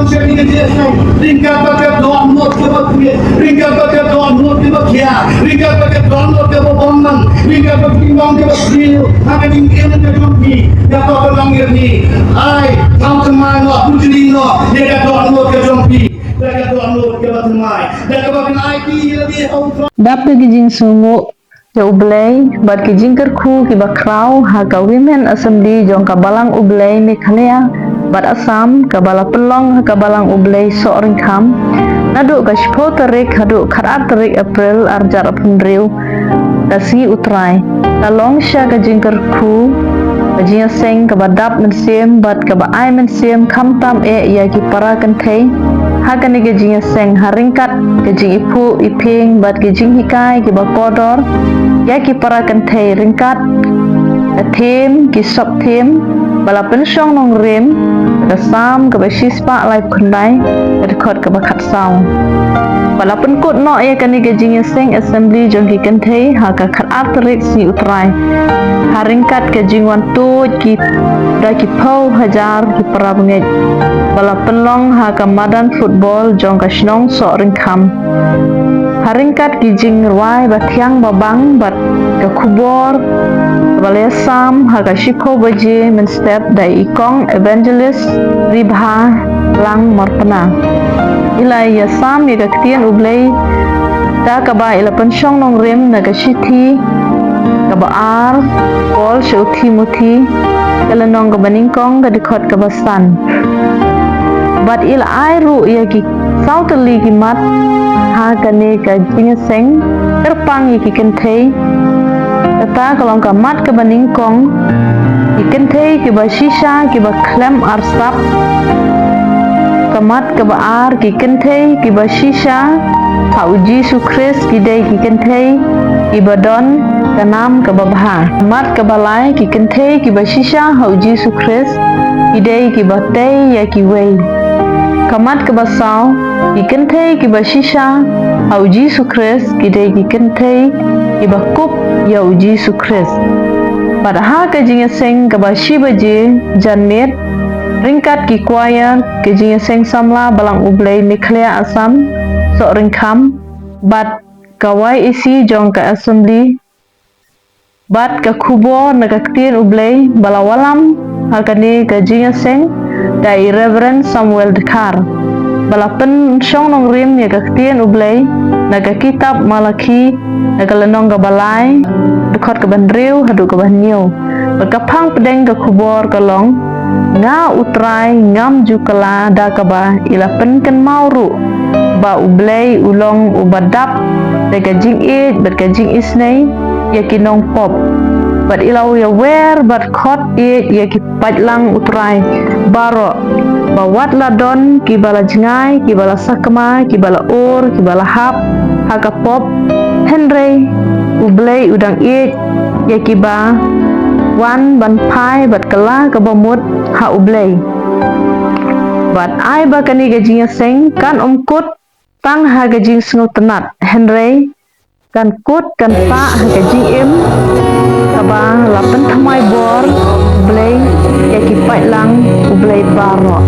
bangsa ni dia ringkat pakai download ke bakia ringkat pakai download ke bakia ringkat pakai download ke bawang ringkat pakai timbang ke bakia hanya tinggal ke jumpi dapat berlangir ni ai kau kemana bujuni no dia download ke jumpi dia download ke batemai dia pakai IT lebih awal Dap ke gijing sungu ya ublay bat gijing kerku ki bakrau ha ka women assembly jong ka balang ublay Meghalaya bat Assam ka bala pelong ha ka balang ublay soring kham nadu ka shpo tarik hadu kharat tarik April arjar apundriu kasi utrai talong sha ka jing kerku Bajinga seng ka badap mensiem bat ka ba ai mensiem kham tam ya ki para kan thei hakan ge jinga seng haringkat ge jing ipu iping bat ge jing hikai ge ba kodor ya ki para kan thei ringkat them ki sop them bala pensyong nong rem ka sam ka ba shispa lai khundai ka khot ka ba khat saw bala pen kut no ya kan ge jinga seng assembly jong ki kan thei ha ka khat atrik si utrai haringkat ke jingwan tu ki da ki pau hajar ki parabnge bala penlong ha ka madan football jong ka snong so ringkham haringkat ki jing rwai ba thiang babang bat ka khubor bale sam ha ka shikho baje men step da ikong evangelist ribha lang marpana ilai ya sam ya ka tien ublei da ka ba ila pensyong nong rem na ka shithi kabaar Paul Shau Timothy kalanong kabaningkong kadikot kabasan bat ila airu ya ki sautali ki mat ha kane ka jingaseng terpang ki kenthei kata kalong ka mat kabaningkong ki kenthei ki ba shisha ki ba klem arsap kamat kabaar ki kenthei ki ba shisha ha uji sukres ki dei ki kenthei ki badon kanam kababha mat kabalai ki kenthei ki bashisha hauji sukres idei ki batei ya ki wei kamat kabasau ki kenthei ki bashisha hauji sukres idei ki kenthei ki bakup ya uji sukres padha ka jinga seng ka bashi baje janmet ringkat ki choir ke jinga seng samla balang ublei Meghalaya Assam so ringkham bat kawai isi jong ka assembly bat ka khubo na ka tien ublei balawalam hakani ka jinga seng dai Reverend Samuel Dekar bala pen syong nong rim ya ka tien ublei na ka kitab Malaki na ka lenong ka balai dekot ka bandriu hadu ka banyo ka phang pedeng ka khubor ka long nga utrai ngam jukala da ka ba ila pen kan mauru ba ublei ulong ubadap da ka jing it bat ka jing isnei ya kinong pop bat ilaw ya wer bat khot ya ki pajlang utrai baro bawat ladon ki bala jingai ki bala sakma ki bala ur ki bala hap haka pop henry ublei udang ya ki ba wan ban pai bat kala ka bamut ha ublei bat ai ba kani gajing seng kan kut tang ha gajing sngo tenat henry kan kut kan pa ha gajing im kaba lapen thamai bor blei ya ki pai lang blei baro